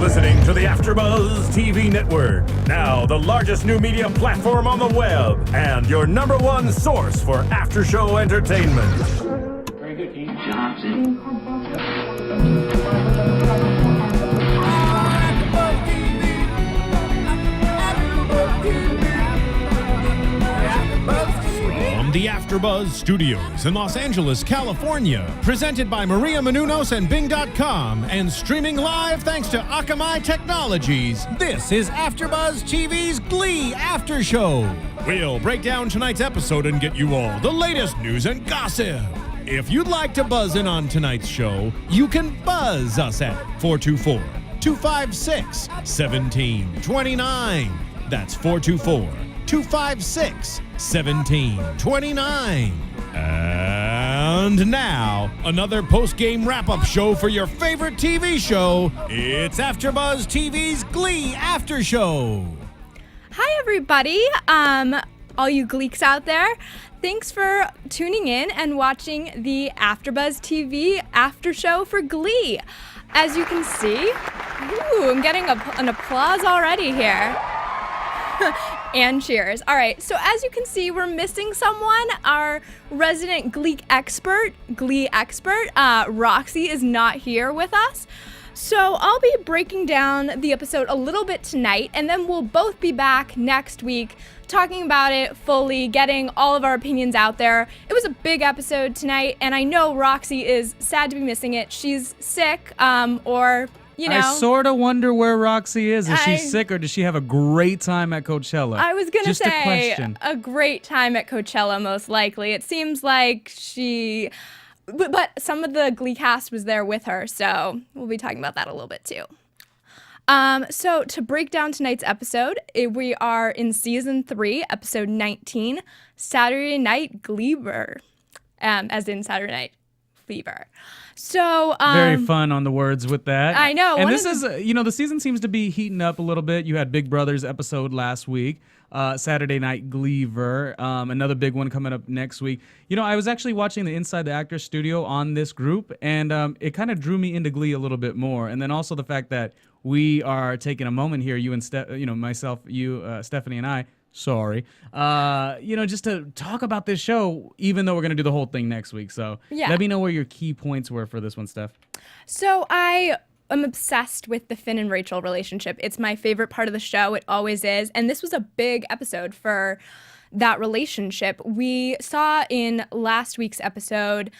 listening to the AFTERBUZZ TV network, now the largest new media platform on the web, and your number one source for after-show entertainment. Very good, Dean Johnson. From the AFTERBUZZ Studios in Los Angeles, California, presented by Maria Menounos and Bing.com, and streaming live thanks to Akamai Technologies, this is AFTERBUZZ TV's Glee After Show. We'll break down tonight's episode and get you all the latest news and gossip. If you'd like to buzz in on tonight's show, you can buzz us at 424-256-1729. That's 424-256-1729. And now, another post-game wrap-up show for your favorite TV show. It's AFTERBUZZ TV's Glee After Show. Hi, everybody. All you Gleeks out there. Thanks for tuning in and watching the AFTERBUZZ TV After Show for Glee. As you can see, I'm getting an applause already here. And cheers. All right, so as you can see, we're missing someone. Our resident Glee expert, Roxy, is not here with us. So I'll be breaking down the episode a little bit tonight, and then we'll both be back next week talking about it fully, getting all of our opinions out there. It was a big episode tonight, and I know Roxy is sad to be missing it. She's sick, or... You know, I sort of wonder where Roxy is. Is she sick or does she have a great time at Coachella? I was going to say a great time at Coachella, most likely. It seems like she... But some of the Glee cast was there with her, so we'll be talking about that a little bit too. So to break down tonight's episode, we are in Season 3, Episode 19, Saturday Night Glee-ver, as in Saturday Night Fever. So very fun on the words with that. I know. And this is, the season seems to be heating up a little bit. You had Big Brother's episode last week, Saturday Night Glee-ver, another big one coming up next week. I was actually watching the Inside the Actors Studio on this group, and it kind of drew me into Glee a little bit more. And then also the fact that we are taking a moment here, you and Stephanie and I. Sorry. Just to talk about this show, even though we're going to do the whole thing next week. So Let me know where your key points were for this one, Steph. So I am obsessed with the Finn and Rachel relationship. It's my favorite part of the show. It always is. And this was a big episode for that relationship. We saw in last week's episode,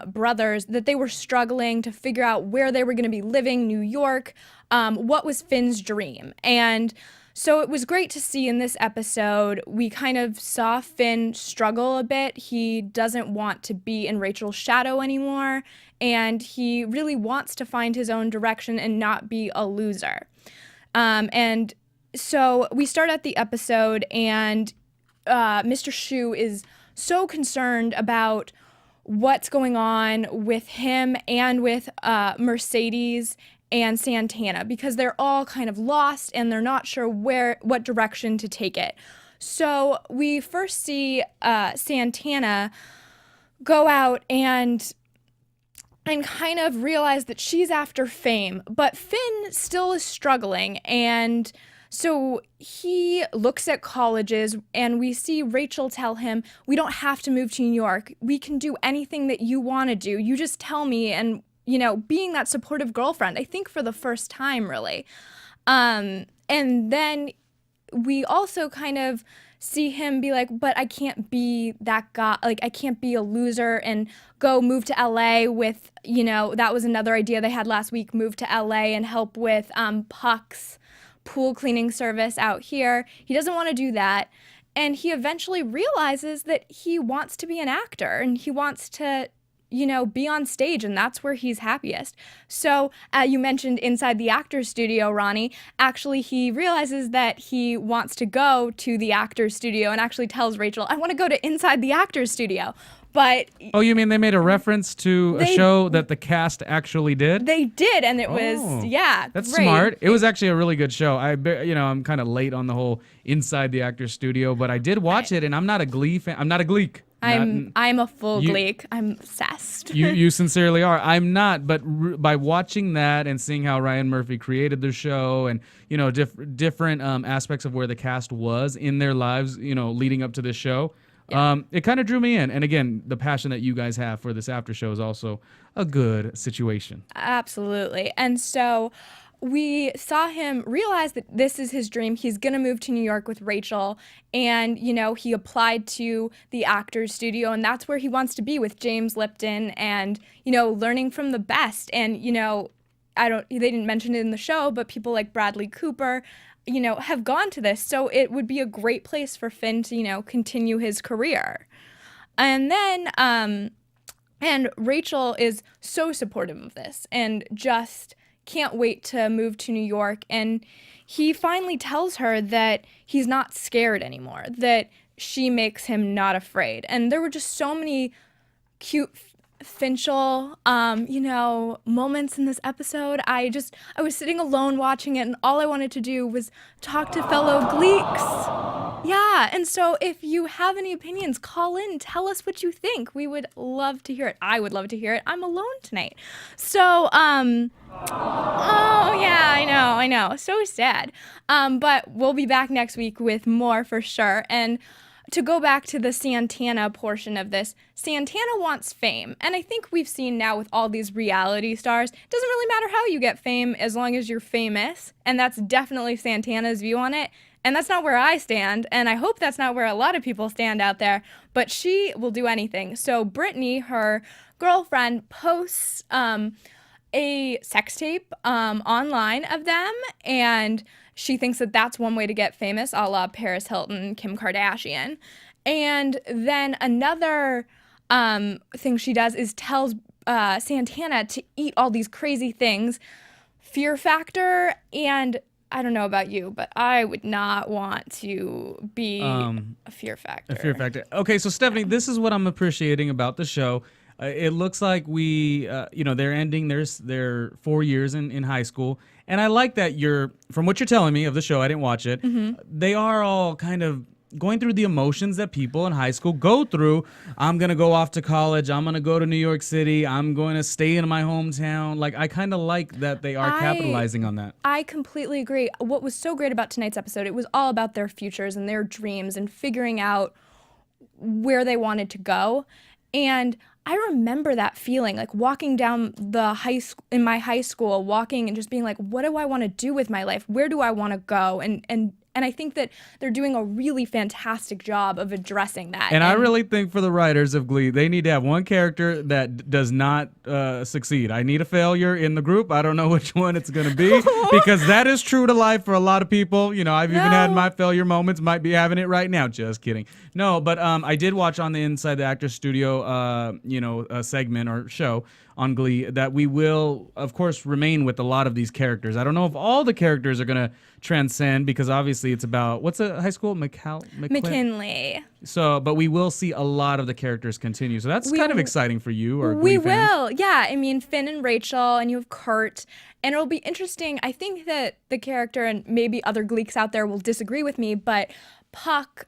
Brothers, that they were struggling to figure out where they were going to be living, New York. What was Finn's dream? And so it was great to see in this episode, we kind of saw Finn struggle a bit. He doesn't want to be in Rachel's shadow anymore, and he really wants to find his own direction and not be a loser. And so we start at the episode, and Mr. Shu is so concerned about what's going on with him and with Mercedes and Santana, because they're all kind of lost and they're not sure what direction to take it. So we first see Santana go out and kind of realize that she's after fame, but Finn still is struggling. And so he looks at colleges, and we see Rachel tell him, we don't have to move to New York. We can do anything that you want to do. You just tell me. And being that supportive girlfriend, I think for the first time, really. And then we also kind of see him be like, but I can't be that guy. Like, I can't be a loser and go move to LA with, that was another idea they had last week, move to LA and help with Puck's pool cleaning service out here. He doesn't want to do that. And he eventually realizes that he wants to be an actor and he wants to be on stage, and that's where he's happiest. So you mentioned Inside the Actors Studio, Ronnie. Actually, he realizes that he wants to go to the Actors Studio and actually tells Rachel, I want to go to Inside the Actors Studio. But oh, you mean they made a reference to a show that the cast actually did? They did, and it was, that's great. Smart. It was actually a really good show. I'm kind of late on the whole Inside the Actors Studio, but I did watch it, and I'm not a Glee fan. I'm not a Gleek. I'm a full Gleek. I'm obsessed. You sincerely are. I'm not, but by watching that and seeing how Ryan Murphy created the show, and different aspects of where the cast was in their lives, leading up to this show, it kind of drew me in. And again, the passion that you guys have for this after show is also a good situation. Absolutely. And so we saw him realize that this is his dream. He's going to move to New York with Rachel. And, he applied to the Actors Studio, and that's where he wants to be with James Lipton and, learning from the best. And, they didn't mention it in the show, but people like Bradley Cooper, have gone to this. So it would be a great place for Finn to, continue his career. And then, and Rachel is so supportive of this and just can't wait to move to New York. And he finally tells her that he's not scared anymore, that she makes him not afraid. And there were just so many cute Finchel, moments in this episode. I was sitting alone watching it, and all I wanted to do was talk to fellow Gleeks. Yeah, and so if you have any opinions, call in, tell us what you think. We would love to hear it. I would love to hear it. I'm alone tonight. So, oh yeah, I know. So sad. But we'll be back next week with more for sure. And to go back to the Santana portion of this, Santana wants fame. And I think we've seen now with all these reality stars, it doesn't really matter how you get fame as long as you're famous. And that's definitely Santana's view on it. And that's not where I stand. And I hope that's not where a lot of people stand out there. But she will do anything. So Brittany, her girlfriend, posts a sex tape online of them. And she thinks that that's one way to get famous, a la Paris Hilton, Kim Kardashian. And then another thing she does is tells Santana to eat all these crazy things. Fear factor. And I don't know about you, but I would not want to be a fear factor. A fear factor. Okay, so Stephanie, this is what I'm appreciating about the show. It looks like they're ending their 4 years in high school. And I like that from what you're telling me of the show, I didn't watch it, they are all kind of going through the emotions that people in high school go through. I'm going to go off to college. I'm going to go to New York City. I'm going to stay in my hometown. Like, I kind of like that they are capitalizing on that. I completely agree. What was so great about tonight's episode, it was all about their futures and their dreams and figuring out where they wanted to go. And I remember that feeling, like walking down the in my high school, walking and just being like, what do I want to do with my life? Where do I want to go? And I think that they're doing a really fantastic job of addressing that. And I really think for the writers of Glee, they need to have one character that does not succeed. I need a failure in the group. I don't know which one it's going to be because that is true to life for a lot of people. I've even had my failure moments, might be having it right now. Just kidding. No, but I did watch on the Inside the Actors Studio, a segment or show on Glee that we will, of course, remain with a lot of these characters. I don't know if all the characters are going to transcend because obviously it's about, what's a high school? McKinley. So, but we will see a lot of the characters continue. So that's kind of exciting for you or Glee We fans. will. Yeah. I mean, Finn and Rachel, and you have Kurt. And it'll be interesting. I think that the character, and maybe other Gleeks out there will disagree with me, but Puck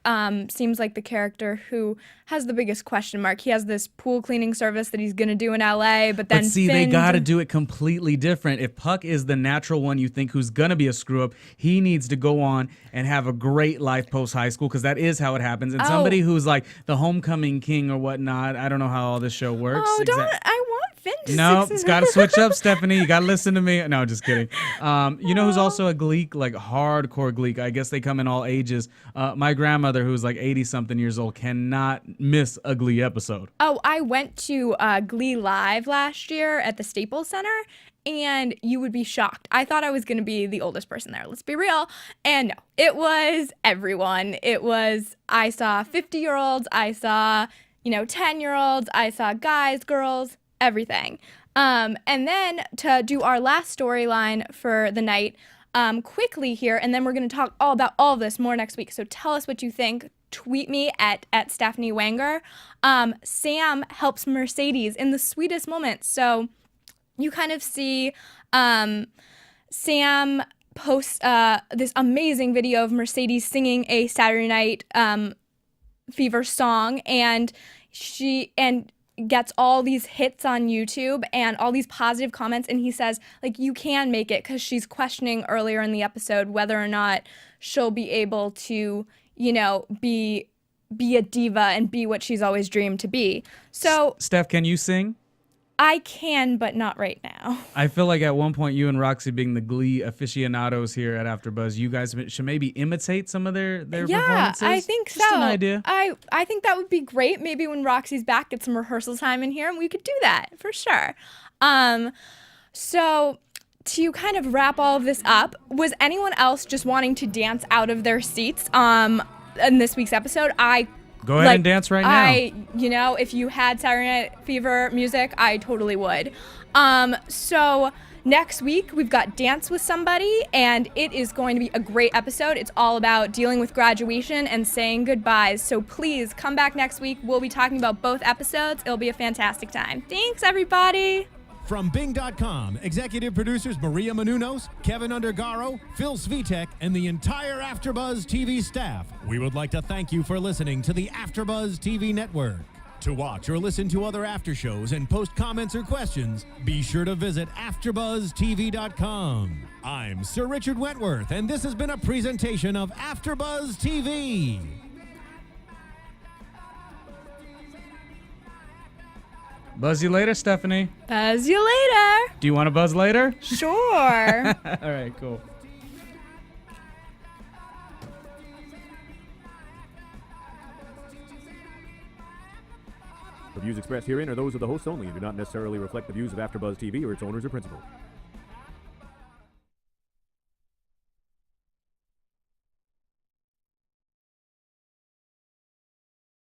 seems like the character who has the biggest question mark. He has this pool cleaning service that he's going to do in LA, but then they got to do it completely different. If Puck is the natural one you think who's going to be a screw-up, he needs to go on and have a great life post-high school because that is how it happens. And somebody who's like the homecoming king or whatnot, I don't know how all this show works. I want Finn to No, it's got to switch up, Stephanie. You got to listen to me. No, just kidding. You know who's also a Gleek, like hardcore Gleek? I guess they come in all ages. My grandmother, who's like 80-something years old, cannot miss a Glee episode. Oh, I went to Glee Live last year at the Staples Center, and you would be shocked. I thought I was going to be the oldest person there. Let's be real. And no, it was everyone. I saw 50-year-olds. I saw, 10-year-olds. I saw guys, girls, everything. And then to do our last storyline for the night, quickly here, and then we're going to talk all about all of this more next week. So tell us what you think. Tweet me at Stephanie Wenger. Sam helps Mercedes in the sweetest moments. So you kind of see Sam post this amazing video of Mercedes singing a Saturday Night Fever song, and she gets all these hits on YouTube and all these positive comments, and he says, like, you can make it, because she's questioning earlier in the episode whether or not she'll be able to, you know, be a diva and be what she's always dreamed to be. So Steph, can you sing? I can, but not right now. I feel like at one point you and Roxy, being the Glee aficionados here at AfterBuzz, you guys should maybe imitate some of their performances. Yeah, I think so. Just an idea. I think that would be great. Maybe when Roxy's back, get some rehearsal time in here, and we could do that for sure. So to kind of wrap all of this up, was anyone else just wanting to dance out of their seats in this week's episode? Go ahead and dance right now. You know, if you had Saturday Night Fever music, I totally would. So next week, we've got Dance with Somebody, and it is going to be a great episode. It's all about dealing with graduation and saying goodbyes. So please come back next week. We'll be talking about both episodes. It'll be a fantastic time. Thanks, everybody. From Bing.com, executive producers Maria Menounos, Kevin Undergaro, Phil Svitek, and the entire AfterBuzz TV staff, we would like to thank you for listening to the AfterBuzz TV network. To watch or listen to other after shows and post comments or questions, be sure to visit AfterBuzzTV.com. I'm Sir Richard Wentworth, and this has been a presentation of AfterBuzz TV. Buzz you later, Stephanie. Buzz you later. Do you want to buzz later? Sure. All right, cool. The views expressed herein are those of the hosts only and do not necessarily reflect the views of AfterBuzz TV or its owners or principals.